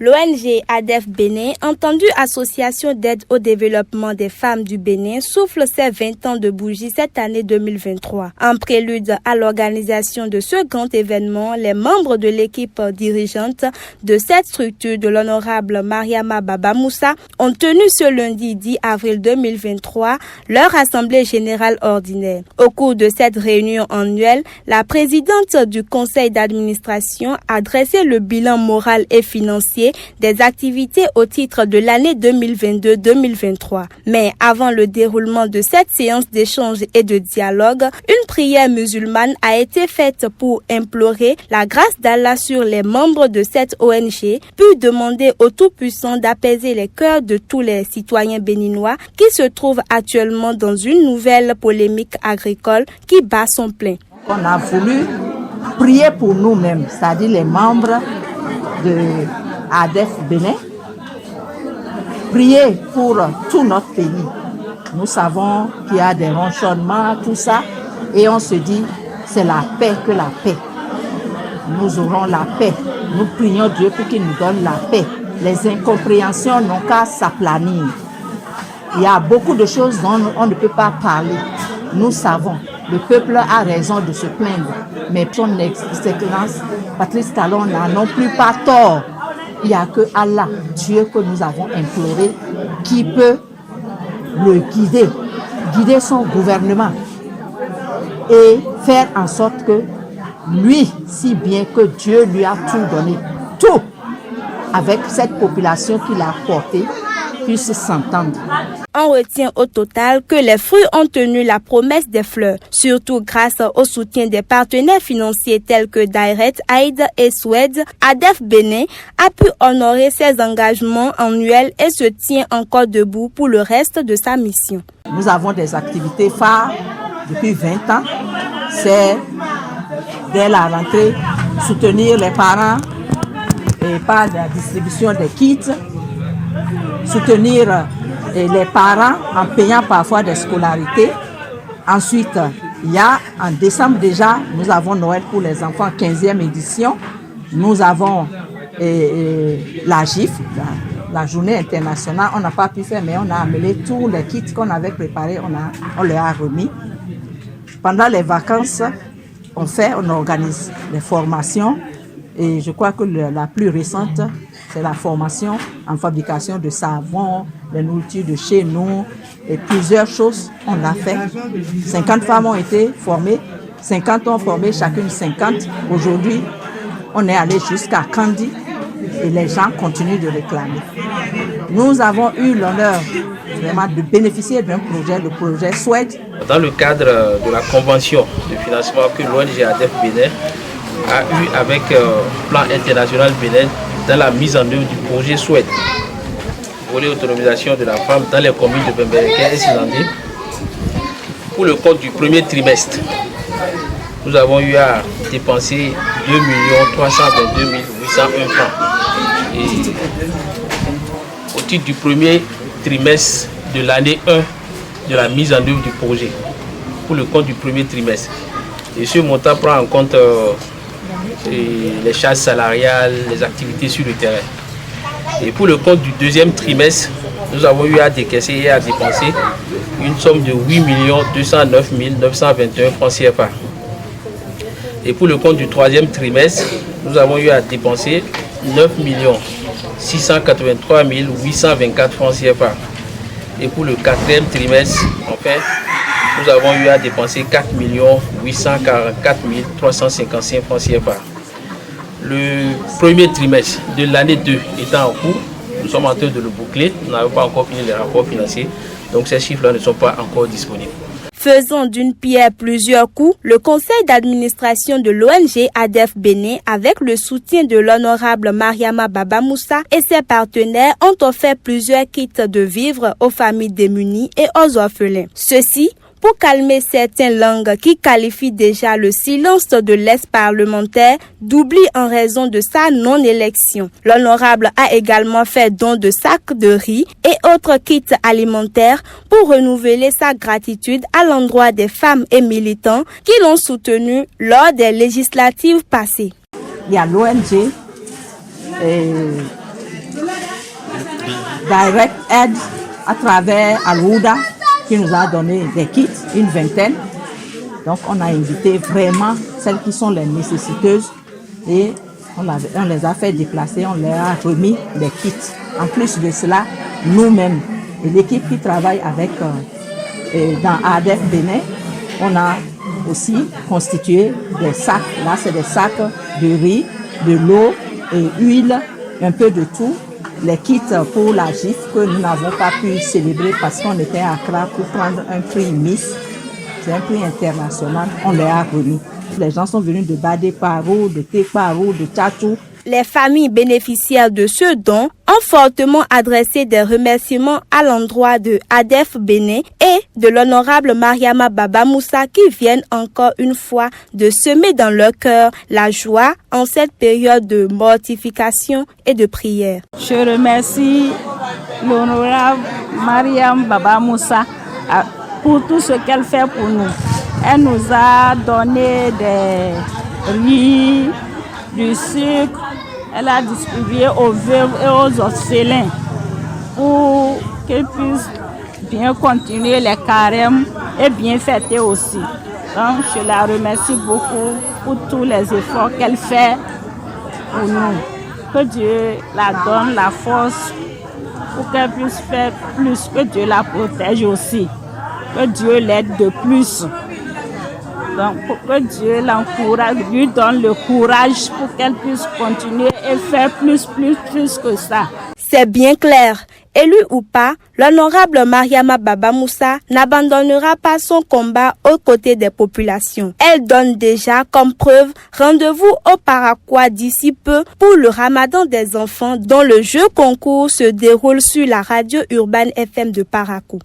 L'ONG ADEF Bénin, entendue Association d'aide au développement des femmes du Bénin, souffle ses 20 ans de bougie cette année 2023. En prélude à l'organisation de ce grand événement, les membres de l'équipe dirigeante de cette structure de l'honorable Mariama Baba Moussa ont tenu ce lundi 10 avril 2023 leur assemblée générale ordinaire. Au cours de cette réunion annuelle, la présidente du conseil d'administration a dressé le bilan moral et financier des activités au titre de l'année 2022-2023. Mais avant le déroulement de cette séance d'échange et de dialogue, une prière musulmane a été faite pour implorer la grâce d'Allah sur les membres de cette ONG, puis demander au Tout-Puissant d'apaiser les cœurs de tous les citoyens béninois qui se trouvent actuellement dans une nouvelle polémique agricole qui bat son plein. On a voulu prier pour nous-mêmes, c'est-à-dire les membres de ADEF Bénin, prier pour tout notre pays. Nous savons qu'il y a des ronchonnements, tout ça, et on se dit, c'est la paix que la paix. Nous aurons la paix. Nous prions Dieu pour qu'il nous donne la paix. Les incompréhensions n'ont qu'à s'aplanir. Il y a beaucoup de choses dont on ne peut pas parler. Nous savons, le peuple a raison de se plaindre, mais son excellence, Patrice Talon n'a non plus pas tort. Il n'y a que Allah, Dieu que nous avons imploré, qui peut le guider son gouvernement et faire en sorte que lui, si bien que Dieu lui a tout donné, tout, avec cette population qu'il a portée, puisse s'entendre. On retient au total que les fruits ont tenu la promesse des fleurs, surtout grâce au soutien des partenaires financiers tels que Direct Aid et Suède. ADEF Bénin a pu honorer ses engagements annuels et se tient encore debout pour le reste de sa mission. Nous avons des activités phares depuis 20 ans. C'est dès la rentrée, soutenir les parents et par la distribution des kits, soutenir les parents en payant parfois des scolarités. Ensuite, il y a en décembre déjà, nous avons Noël pour les enfants, 15e édition. Nous avons la GIF, la journée internationale. On n'a pas pu faire, mais on a amené tous les kits qu'on avait préparés, on les a remis. Pendant les vacances, on organise les formations. Et je crois que la plus récente, c'est la formation en fabrication de savon, les nourritures de chez nous et plusieurs choses. On l'a fait. 50 femmes ont été formées, 50 ont formé, chacune 50. Aujourd'hui, on est allé jusqu'à Kandi et les gens continuent de réclamer. Nous avons eu l'honneur vraiment de bénéficier d'un projet, le projet Suède. Dans le cadre de la convention de financement que l'ONG ADEF Bénin a eu avec le plan international Bénin dans la mise en œuvre du projet Suède, volet autonomisation de la femme dans les communes de Bembereke et Silandé. Pour le compte du premier trimestre, nous avons eu à dépenser 2 322 801 francs. Et au titre du premier trimestre de l'année 1 de la mise en œuvre du projet, pour le compte du premier trimestre. Et ce montant prend en compte les charges salariales, les activités sur le terrain. Et pour le compte du deuxième trimestre, nous avons eu à décaisser et à dépenser une somme de 8 209 921 francs CFA. Et pour le compte du troisième trimestre, nous avons eu à dépenser 9 683 824 francs CFA. Et pour le quatrième trimestre, enfin, nous avons eu à dépenser 4 844 355 francs CFA. Le premier trimestre de l'année 2 étant en cours, nous sommes en train de le boucler. Nous n'avons pas encore fini les rapports financiers, donc ces chiffres-là ne sont pas encore disponibles. Faisant d'une pierre plusieurs coups, le conseil d'administration de l'ONG ADEF Bénin, avec le soutien de l'honorable Mariama Baba Moussa et ses partenaires, ont offert plusieurs kits de vivres aux familles démunies et aux orphelins. Ceci pour calmer certaines langues qui qualifient déjà le silence de l'ex-parlementaire d'oubli en raison de sa non-élection. L'honorable a également fait don de sacs de riz et autres kits alimentaires pour renouveler sa gratitude à l'endroit des femmes et militants qui l'ont soutenu lors des législatives passées. Il y a l'ONG Direct Aid à travers Al-Houda qui nous a donné des kits, une vingtaine. Donc on a invité vraiment celles qui sont les nécessiteuses et on les a fait déplacer, on leur a remis des kits. En plus de cela, nous-mêmes et l'équipe qui travaille avec dans ADEF Bénin, on a aussi constitué des sacs. Là, c'est des sacs de riz, de l'eau et huile, un peu de tout. Les kits pour la GIF que nous n'avons pas pu célébrer parce qu'on était à Accra pour prendre un prix Miss. C'est un prix international, on les a remis. Les gens sont venus de Badé Parou, de Teparou, de Tchatou. Les familles bénéficiaires de ce don ont fortement adressé des remerciements à l'endroit de ADEF Bénin et de l'honorable Mariama Baba Moussa qui viennent encore une fois de semer dans leur cœur la joie en cette période de mortification et de prière. Je remercie l'honorable Mariama Baba Moussa pour tout ce qu'elle fait pour nous. Elle nous a donné des riz, du sucre, elle a distribué aux veuves et aux orphelins pour qu'ils puissent bien continuer les carèmes et bien fêter aussi. Donc je la remercie beaucoup pour tous les efforts qu'elle fait pour nous. Que Dieu la donne la force pour qu'elle puisse faire plus, que Dieu la protège aussi, que Dieu l'aide de plus. Donc, pour que Dieu l'encourage, lui donne le courage pour qu'elle puisse continuer et faire plus que ça. C'est bien clair. Élu ou pas, l'honorable Mariama Baba Moussa n'abandonnera pas son combat aux côtés des populations. Elle donne déjà comme preuve rendez-vous au Paraquat d'ici peu pour le Ramadan des enfants dont le jeu concours se déroule sur la radio urbaine FM de Parakou.